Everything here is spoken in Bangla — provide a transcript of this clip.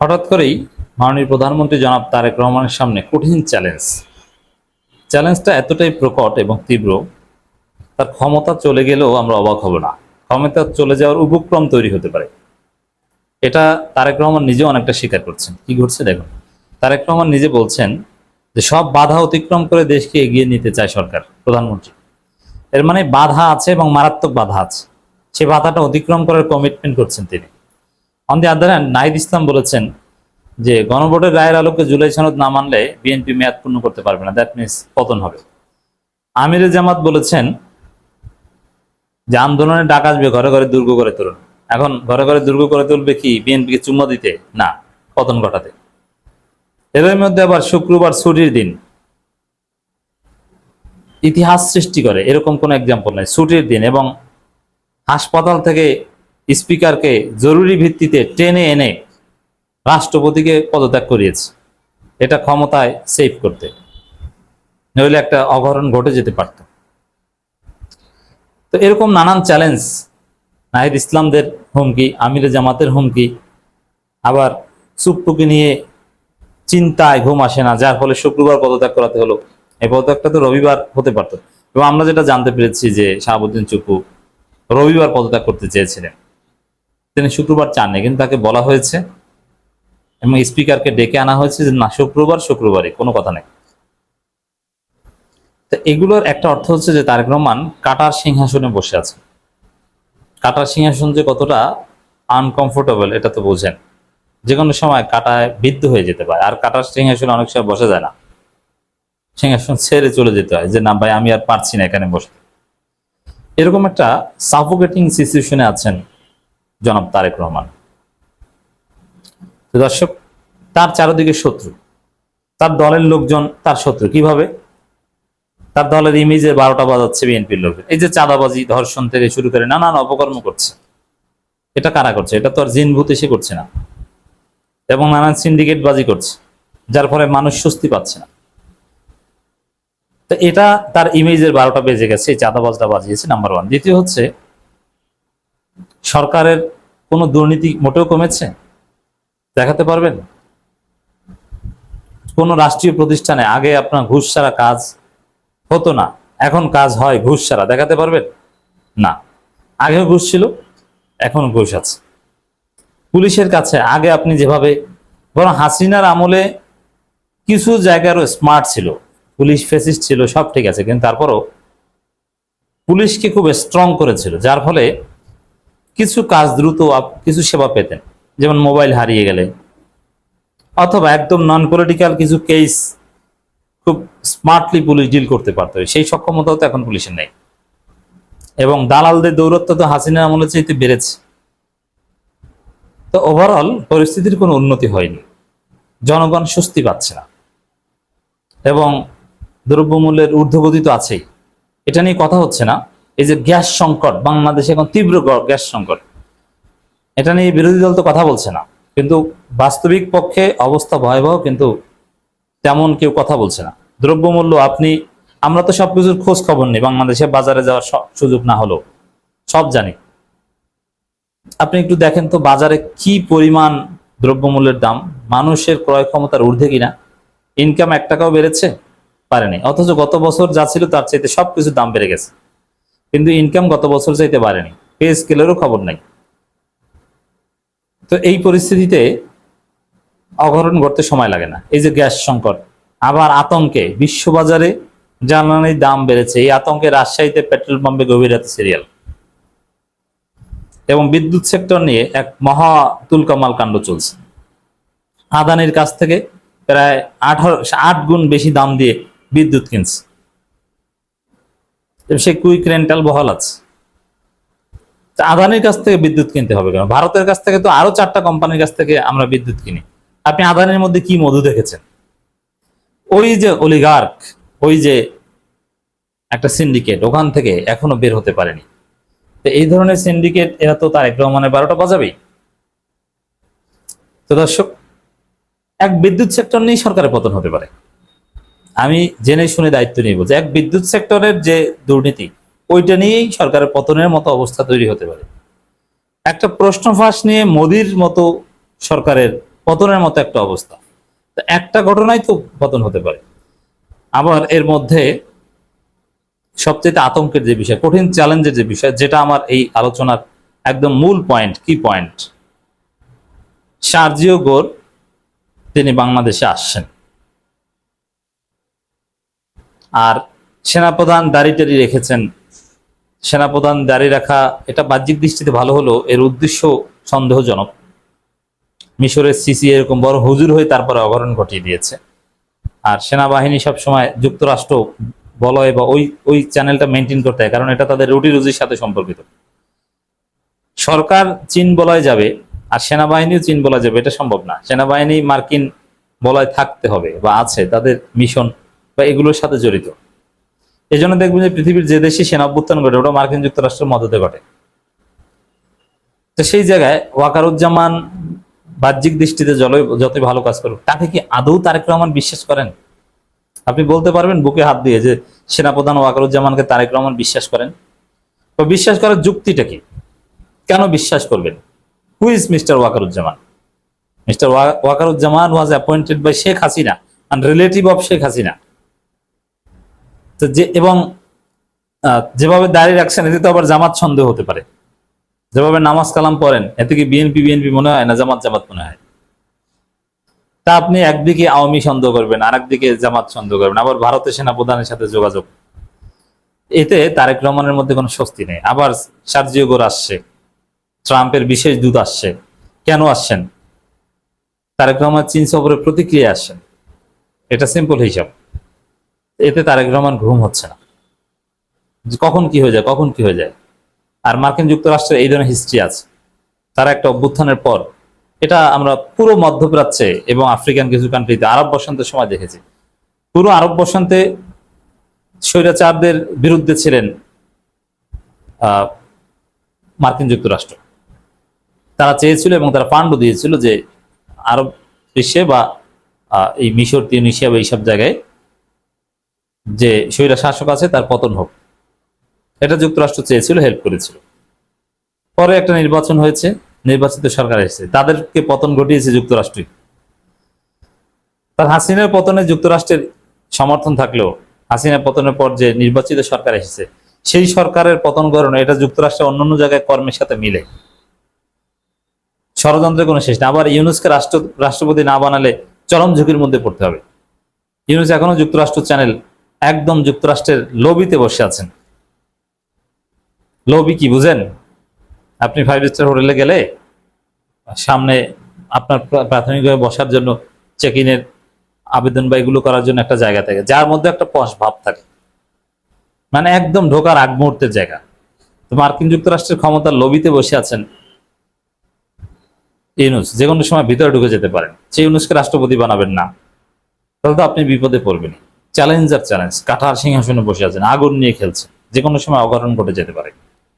হঠাৎ করেই মাননীয় প্রধানমন্ত্রী জনাব তারেক রহমানের সামনে কঠিন চ্যালেঞ্জটা এতটাই প্রকট এবং তীব্র, তার ক্ষমতা চলে গেলেও আমরা অবাক হব না। ক্ষমতা চলে যাওয়ার উপক্রম তৈরি হতে পারে, এটা তারেক রহমান নিজেও অনেকটা স্বীকার করছেন। কি ঘটছে দেখুন, তারেক রহমান নিজে বলছেন যে সব বাধা অতিক্রম করে দেশকে এগিয়ে নিতে চায় সরকার, প্রধানমন্ত্রী। এর মানে বাধা আছে এবং মারাত্মক বাধা আছে, সে বাধাটা অতিক্রম করার কমিটমেন্ট করছেন তিনি। On the other hand, Nahid Islam বলেছেন যে গণভোটের রায়ের আলোকে জুলাই সনদ না মানলে বিএনপি মেয়াদ পূর্ণ করতে পারবে না, দ্যাট মিনস পতন হবে। আমিরে জামাত বলেছেন যে আন্দোলনে ডাক আসবে, ঘরে ঘরে দুর্গ করে তুলুন। এখন ঘরে ঘরে দুর্গ করে তুলবে কি? বিএনপিকে চুম্মা দিতে না, পতন ঘটাতে। এর মধ্যে আবার শুক্রবার ছুটির দিন, ইতিহাস সৃষ্টি করে এরকম কোন এক্সাম্পল নাই। ছুটির দিন এবং হাসপাতাল থেকে স্পিকারকে জরুরি ভিত্তিতে টেনে এনে রাষ্ট্রপতিকে পদত্যাগ করিয়েছে, এটা ক্ষমতায় সেভ করতে, নইলে একটা অঘটন ঘটে যেতে পারত। তো এরকম নানান চ্যালেঞ্জ, নাহিদ ইসলামদের হুমকি, আমিরে জামাতের হুমকি, আবার চুপ্পুকে নিয়ে চিন্তায় ঘুম আসে না, যার ফলে শুক্রবার পদত্যাগ করাতে হলো। এই পদত্যাগটা তো রবিবার হতে পারত। এবং আমরা যেটা জানতে পেরেছি যে শাহাবুদ্দিন চুপ্পু রবিবার পদত্যাগ করতে চেয়েছিলেন, তিনি শুক্রবার চাননি, কিন্তু তাকে বলা হয়েছে এবং স্পিকারকে ডেকে আনা হয়েছে যে না, শুক্রবারই, কোনো কথা নেই। তো এগুলোর একটা অর্থ হচ্ছে যে তারেক রহমান কাটার সিংহাসনে বসে আছে। কাটার সিংহাসন যে কতটা আনকমফোর্টেবল এটা তো বোঝেন, যে কোনো সময় কাটায় বিদ্ধ হয়ে যেতে পারে। আর কাটার সিংহাসনে অনেক সময় বসা যায় না, সিংহাসন ছেড়ে চলে যেতে হয়, যে না ভাই আমি আর পারছি না এখানে বসতে। এরকম একটা সাফোকেটিং সিচুয়েশনে আছেন জনাব তারেক রহমান। তো দর্শক, তার চারদিকে শত্রু, তার দলের লোকজন তার শত্রু। কিভাবে? তার দলের ইমেজে 12টা বাজাচ্ছে বিএনপির লোকজন। এই যে চাঁদাবাজি, ধর্ষণ থেকে শুরু করে নানান অপকর্ম করছে, এটা কারা করছে? এটা তো আর জিনভূত এসে করছে না, এবং নানান সিন্ডিকেট বাজি করছে, যার ফলে মানুষ স্বস্তি পাচ্ছে না। তো এটা তার ইমেজের 12টা বেজে গেছে, এই চাঁদাবাজটা বাজিয়েছে, নাম্বার ওয়ান। দ্বিতীয় হচ্ছে, সরকারের কোনো দুর্নীতি মোটেও কমেছে দেখাতে পারবেন? কোন রাষ্ট্রীয় প্রতিষ্ঠানে আগে আপনার ঘুষ ছাড়া কাজ হতো না, এখন কাজ হয় ঘুষ ছাড়া, দেখাতে পারবেন? না। আগেও ঘুষ ছিল, এখন ঘুষ আছে। পুলিশের কাছে আগে আপনি যেভাবে, বরং হাসিনার আমলে কিছু জায়গারও স্মার্ট ছিল, পুলিশ ফেসিস্ট ছিল, সব ঠিক আছে, কিন্তু তারপরও পুলিশকে খুব স্ট্রং করেছিল, যার ফলে কিছু কাজ দ্রুত কিছু সেবা পেতেন। যেমন মোবাইল হারিয়ে গেলে, অথবা একদম নন পলিটিক্যাল কিছু কেস খুব স্মার্টলি পুলিশ ডিল করতে পারতো। সেই সক্ষমতাও তো এখন পুলিশের নেই। এবং দালালদের দৌরত্ব তো হাসিনা আমলে চাইতে বেড়েছে। তো ওভারঅল পরিস্থিতির কোনো উন্নতি হয়নি, জনগণ স্বস্তি পাচ্ছে না, এবং দ্রব্যমূল্যের ঊর্ধ্বগতি তো আছেই, এটা নিয়ে কথা হচ্ছে না। এই যে গ্যাস সংকট, বাংলাদেশে এখন তীব্র গ্যাস সংকট, এটা নিয়ে বিরোধী দল তো কথা বলছে না, কিন্তু বাস্তবিক পক্ষে অবস্থা ভয়াবহ, কিন্তু তেমন কেউ কথা বলছে না। দ্রব্যমূল্য, আমরা তো সবকিছুর খোঁজ খবর নেই, বাংলাদেশে বাজারে যাওয়ার সুযোগ না হলেও সব জানি। আপনি একটু দেখেন তো বাজারে কি পরিমাণ দ্রব্যমূল্যের দাম, মানুষের ক্রয় ক্ষমতার ঊর্ধ্বে কিনা। ইনকাম 1 টাকাও বেড়েছে পারেনি, অথচ গত বছর যা ছিল তার চাইতে সবকিছুর দাম বেড়ে গেছে, কিন্তু ইনকাম গত বছর চাইতে বাড়েনি, পে স্কেলেরও খবর নাই। তো এই পরিস্থিতিতে অঘটন ঘটতে সময় লাগে না। এই যে গ্যাস সংকট, আবার আতঙ্কে বিশ্ববাজারে জ্বালানির দাম বেড়েছে, এই আতঙ্কে রাজশাহীতে পেট্রোল পাম্পে গভীর রাতে সিরিয়াল। এবং বিদ্যুৎ সেক্টর নিয়ে এক মহা তুলকামাল কাণ্ড চলছে। আদানির কাছ থেকে প্রায় 8 গুণ বেশি দাম দিয়ে বিদ্যুৎ কিনছে, সে কুইক রেন্টাল বহাল আছে। আদানির কাছ থেকে বিদ্যুৎ কিনতে হবে কেন? ভারতের কাছ থেকে তো আরো 4টা কোম্পানির কাছ থেকে আমরা বিদ্যুৎ কিনি। আপনি আদানির মধ্যে কি মধু দেখেছেন? ওই যে অলিগার্ক, ওই যে একটা সিন্ডিকেট, ওখান থেকে এখনো বের হতে পারেনি। তো এই ধরনের সিন্ডিকেট, এরা তো তারেক রহমানের 12টা বাজাবেই। তো দর্শক, এক বিদ্যুৎ সেক্টর নিয়েই সরকারের পতন হতে পারে। আমি জেনে শুনে দায়িত্ব নিয়ে বলছি, এক বিদ্যুৎ সেক্টরের যে দুর্নীতি, ওইটা নিয়েই সরকারের পতনের মতো অবস্থা তৈরি হতে পারে। একটা প্রশ্ন ফাঁস নিয়ে মোদির মতো সরকারের পতনের মতো একটা অবস্থা। তো একটা ঘটনাই তো পতন হতে পারে। আবার এর মধ্যে সবচেয়ে আতঙ্কের যে বিষয়, কঠিন চ্যালেঞ্জের যে বিষয়, যেটা আমার এই আলোচনার একদম মূল পয়েন্ট, কি পয়েন্ট, সার্জিও গোর তিনি বাংলাদেশে আসছেন, আর সেনাপ্রধান দাড়ি রেখেছেন। সেনাপ্রধান দাড়ি রাখা এটা বাহ্যিক দৃষ্টিতে ভালো হলেও এর উদ্দেশ্য সন্দেহজনক। মিশরের সিসি এরকম বড় হুজুর হয়ে তারপরে অঘটন ঘটিয়ে দিয়েছে। আর সেনাবাহিনী সবসময় যুক্তরাষ্ট্র বলয় বা ওই ওই চ্যানেলটা মেনটেন করতে হয়, কারণ এটা তাদের রুটি রুজির সাথে সম্পর্কিত। সরকার চীন বলয় যাবে আর সেনাবাহিনীও চীন বলয় যাবে, এটা সম্ভব না। সেনাবাহিনী মার্কিন বলয় থাকতে হবে বা আছে, তাদের মিশন বা এগুলোর সাথে জড়িত। এই জন্য দেখবেন যে পৃথিবীর যে দেশে সেনা অভ্যুত্থান ঘটে ওটা মার্কিন যুক্তরাষ্ট্রের মদতে ঘটে। তো সেই জায়গায় ওয়াকারুজ্জামান বাহ্যিক দৃষ্টিতে যতই ভালো কাজ করুক, তাকে কি আদৌ তারেক রহমান বিশ্বাস করেন? আপনি বলতে পারবেন বুকে হাত দিয়ে যে সেনাপ্রধান ওয়াকারুজ্জামানকে তারেক রহমান বিশ্বাস করেন? তো বিশ্বাস করার যুক্তিটা কি? কেন বিশ্বাস করবেন? Who is mister Wakaruzzaman? Mister Wakaruzzaman was appointed by Sheikh Hasina and relative of Sheikh Hasina. তো যে এবং যেভাবে দাঁড়িয়ে রাখছেন এতে তো আবার জামাত সন্দেহ হতে পারে। যেভাবে নামাজ কালাম পড়েন এতে কি বিএনপি মনে হয় না জামাত মনে হয়? তা আপনি একদিকে আওয়ামী সন্দেহ করবেন, আর একদিকে জামাত সন্দেহ করবেন, আবার ভারতের সেনাপ্রধানের সাথে যোগাযোগ। এতে তারেক রহমানের মধ্যে কোনো স্বস্তি নেই। আবার সার্জিও গোর আসছে, ট্রাম্পের বিশেষ দূত আসছে। কেন আসছেন? তারেক রহমান চীন সফরে প্রতিক্রিয়া আসছেন, এটা সিম্পল হিসাব। এতে তারেক রহমান ঘুম হচ্ছে না, কখন কি হয়ে যায়। আর মার্কিন যুক্তরাষ্ট্রের এই ধরনের হিস্ট্রি আছে। তারা একটা অভ্যুত্থানের পর, এটা আমরা পুরো মধ্যপ্রাচ্যে এবং আফ্রিকান কিছু কান্ট্রিতে আরব বসন্তের সময় দেখেছি। পুরো আরব বসন্তে স্বৈরাচারদের বিরুদ্ধে ছিলেন মার্কিন যুক্তরাষ্ট্র। তারা চেয়েছিল এবং তারা ফান্ডও দিয়েছিল যে আরব বিশ্বে বা এই মিশর, তিউনিসিয়া বা এইসব জায়গায় যে স্বৈরা শাসক আছে তার পতন হোক। এটা যুক্তরাষ্ট্র চেয়েছিল, হেল্প করেছিল। পরে একটা নির্বাচন হয়েছে, নির্বাচিত সরকার এসেছে, তাদেরকে পতন ঘটিয়েছে যুক্তরাষ্ট্রই। তার হাসিনার পতনে যুক্তরাষ্ট্রের সমর্থন থাকলেও হাসিনার পতনের পর যে নির্বাচিত সরকার এসেছে সেই সরকারের পতন ঘটানো, এটা যুক্তরাষ্ট্রের অন্যান্য জায়গায় কর্মের সাথে মিলে। ষড়যন্ত্রের কোনো শেষ না। আবার ইউনুসকে রাষ্ট্রপতি না বানালে চরম ঝুঁকির মধ্যে পড়তে হবে। ইউনুস এখনো যুক্তরাষ্ট্র চ্যানেল, একদম যুক্তরাষ্ট্রের লবিতে বসে আছেন। লবি কি বুঝেন? আপনি 5 স্টার হোটেলে গেলে সামনে আপনার প্রাথমিকভাবে বসার জন্য চেক ইনের আবেদন বা এগুলো করার জন্য একটা জায়গা থাকে, যার মধ্যে একটা পশ ভাব থাকে, মানে একদম ঢোকার আগ মুহূর্তের জায়গা। তো মার্কিন যুক্তরাষ্ট্রের ক্ষমতার লবিতে বসে আছেন ইউনুস, যে কোনো সময় ভিতরে ঢুকে যেতে পারেন। সেই ইউনুসকে রাষ্ট্রপতি বানাবেন না, তাহলে তো আপনি বিপদে পড়বেন। চ্যালেঞ্জ, কাঠার সিংহাসনে বসে আছেন, আগুন নিয়ে খেলছেন, যে কোনো সময় অঘটন ঘটে যেতে পারে।